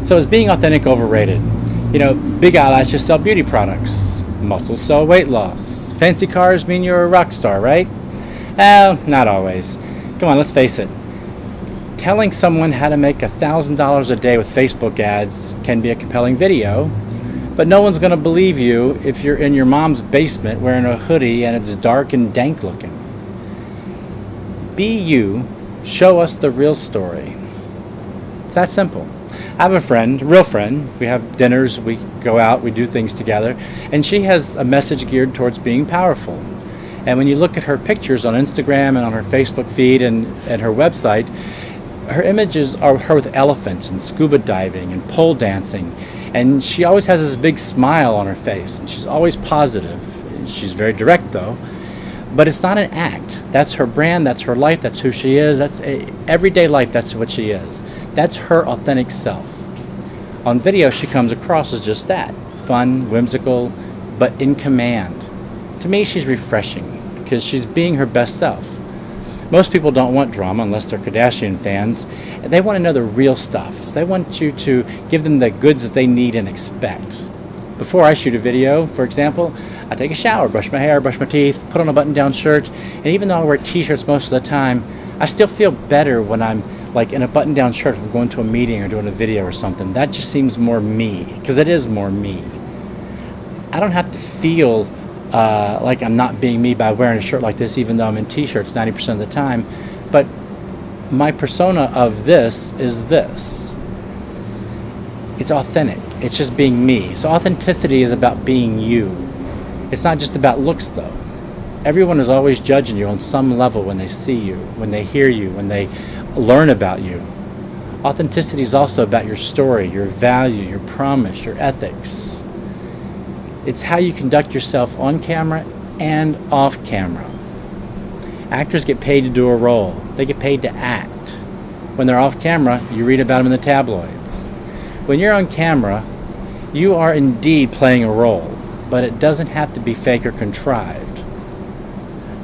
So is being authentic overrated? Big eyelashes sell beauty products. Muscles sell weight loss. Fancy cars mean you're a rock star, right? Not always. Come on, let's face it. Telling someone how to make $1,000 a day with Facebook ads can be a compelling video, but no one's going to believe you if you're in your mom's basement wearing a hoodie and it's dark and dank looking. Be you. Show us the real story. It's that simple. I have a friend, a real friend. We have dinners, we go out, we do things together, and she has a message geared towards being powerful. And when you look at her pictures on Instagram and on her Facebook feed and her website, her images are her with elephants and scuba diving and pole dancing, and she always has this big smile on her face, and she's always positive. She's very direct though, but it's not an act. That's her brand, that's her life, that's who she is, that's everyday life, that's what she is. That's her authentic self. On video, she comes across as just that, fun, whimsical, but in command. To me, she's refreshing because she's being her best self. Most people don't want drama unless they're Kardashian fans. They want to know the real stuff. They want you to give them the goods that they need and expect. Before I shoot a video, for example, I take a shower, brush my hair, brush my teeth, put on a button-down shirt, and even though I wear t-shirts most of the time, I still feel better when I'm like in a button-down shirt if I'm going to a meeting or doing a video or something. That just seems more me, because it is more me. I don't have to feel like I'm not being me by wearing a shirt like this, even though I'm in t-shirts 90% of the time. But my persona of this is this. It's authentic. It's just being me. So authenticity is about being you. It's not just about looks, though. Everyone is always judging you on some level when they see you, when they hear you, when they learn about you. Authenticity is also about your story, your value, your promise, your ethics. It's how you conduct yourself on camera and off camera. Actors get paid to do a role. They get paid to act. When they're off camera, you read about them in the tabloids. When you're on camera, you are indeed playing a role, but it doesn't have to be fake or contrived.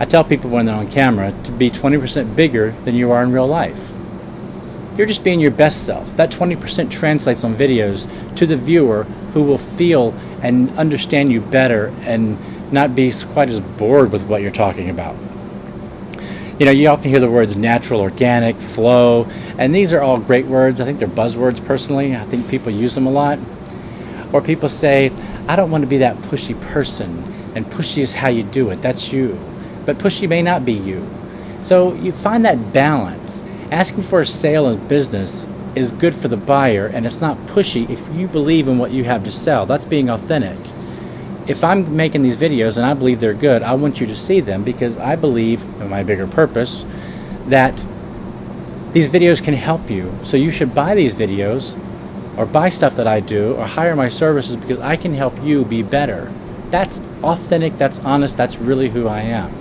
I tell people when they're on camera to be 20% bigger than you are in real life. You're just being your best self. That 20% translates on videos to the viewer, who will feel and understand you better and not be quite as bored with what you're talking about. You often hear the words natural, organic, flow, and these are all great words. I think they're buzzwords personally. I think people use them a lot. Or people say, I don't want to be that pushy person, and pushy is how you do it. That's you. But pushy may not be you. So you find that balance. Asking for a sale in business is good for the buyer, and it's not pushy if you believe in what you have to sell. That's being authentic. If I'm making these videos and I believe they're good, I want you to see them because I believe, in my bigger purpose, that these videos can help you. So you should buy these videos or buy stuff that I do or hire my services because I can help you be better. That's authentic, that's honest, that's really who I am.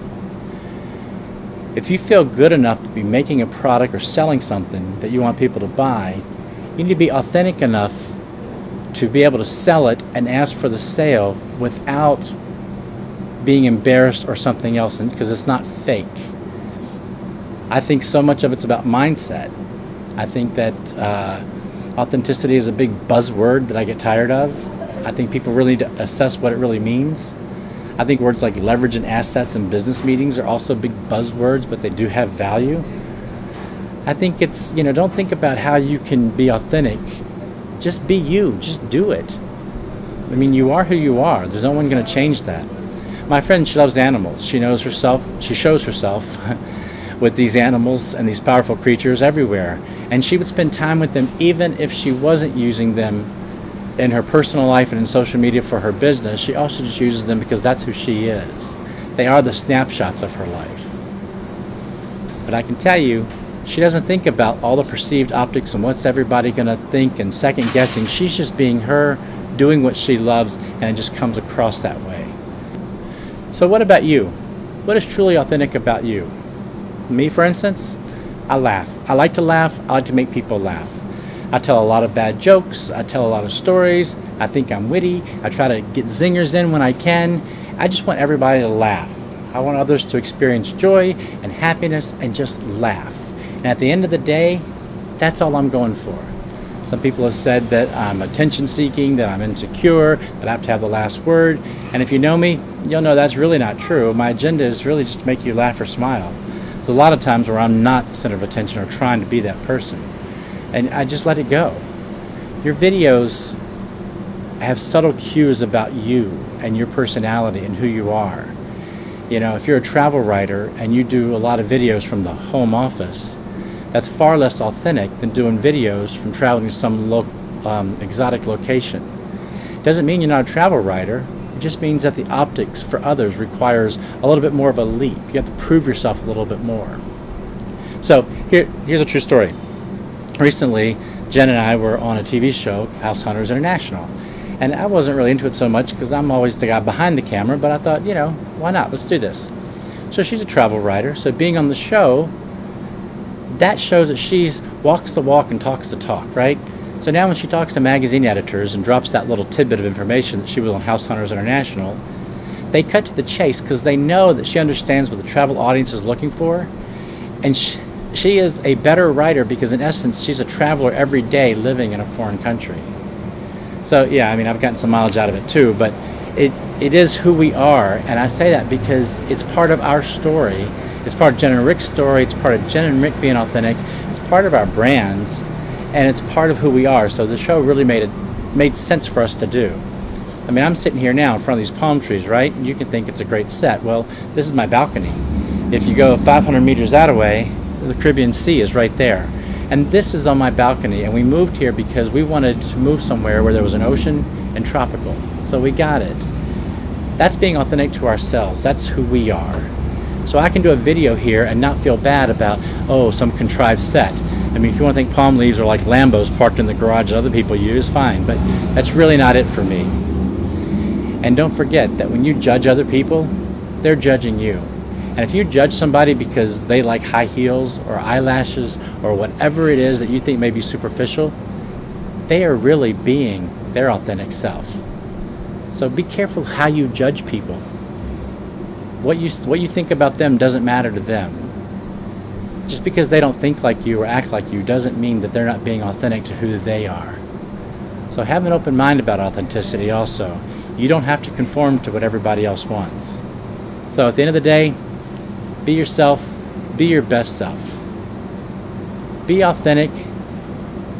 If you feel good enough to be making a product or selling something that you want people to buy, you need to be authentic enough to be able to sell it and ask for the sale without being embarrassed or something else, because it's not fake. I think so much of it's about mindset. I think that authenticity is a big buzzword that I get tired of. I think people really need to assess what it really means. I think words like leverage and assets in business meetings are also big buzzwords, but they do have value. I think it's, don't think about how you can be authentic. Just be you. Just do it. I mean, you are who you are. There's no one going to change that. My friend, she loves animals. She knows herself. She shows herself with these animals and these powerful creatures everywhere. And she would spend time with them even if she wasn't using them in her personal life and in social media for her business. She also just uses them because that's who she is. They are the snapshots of her life. But I can tell you, she doesn't think about all the perceived optics and what's everybody going to think and second guessing. She's just being her, doing what she loves, and it just comes across that way. So what about you? What is truly authentic about you? Me, for instance, I laugh. I like to laugh. I like to make people laugh. I tell a lot of bad jokes. I tell a lot of stories. I think I'm witty. I try to get zingers in when I can. I just want everybody to laugh. I want others to experience joy and happiness and just laugh. And at the end of the day, that's all I'm going for. Some people have said that I'm attention seeking, that I'm insecure, that I have to have the last word. And if you know me, you'll know that's really not true. My agenda is really just to make you laugh or smile. There's a lot of times where I'm not the center of attention or trying to be that person. And I just let it go. Your videos have subtle cues about you and your personality and who you are. You know, if you're a travel writer and you do a lot of videos from the home office, that's far less authentic than doing videos from traveling to some exotic location. It doesn't mean you're not a travel writer. It just means that the optics for others requires a little bit more of a leap. You have to prove yourself a little bit more. So here's a true story. Recently, Jen and I were on a TV show, House Hunters International. And I wasn't really into it so much because I'm always the guy behind the camera, but I thought, you know, why not? Let's do this. So she's a travel writer, so being on the show, that shows that she's walks the walk and talks the talk, right? So now when she talks to magazine editors and drops that little tidbit of information that she was on House Hunters International, they cut to the chase because they know that she understands what the travel audience is looking for. And she is a better writer because in essence, she's a traveler every day living in a foreign country. So yeah, I mean, I've gotten some mileage out of it too, but it is who we are. And I say that because it's part of our story. It's part of Jen and Rick's story. It's part of Jen and Rick being authentic. It's part of our brands, and it's part of who we are. So the show really made sense for us to do. I mean, I'm sitting here now in front of these palm trees, right? And you can think it's a great set. Well, this is my balcony. If you go 500 meters that away, the Caribbean Sea is right there. And this is on my balcony, and we moved here because we wanted to move somewhere where there was an ocean and tropical. So we got it. That's being authentic to ourselves. That's who we are. So I can do a video here and not feel bad about, oh, some contrived set. I mean, if you want to think palm leaves are like Lambos parked in the garage that other people use, fine. But that's really not it for me. And don't forget that when you judge other people, they're judging you. And if you judge somebody because they like high heels or eyelashes or whatever it is that you think may be superficial, they are really being their authentic self. So be careful how you judge people. What you think about them doesn't matter to them. Just because they don't think like you or act like you doesn't mean that they're not being authentic to who they are. So have an open mind about authenticity also. You don't have to conform to what everybody else wants. So at the end of the day, be yourself, be your best self. Be authentic,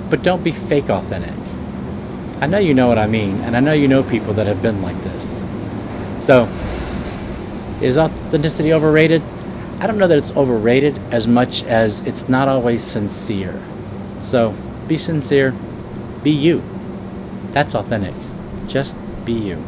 but don't be fake authentic. I know you know what I mean, and I know you know people that have been like this. So, is authenticity overrated? I don't know that it's overrated as much as it's not always sincere. So, be sincere, be you. That's authentic. Just be you.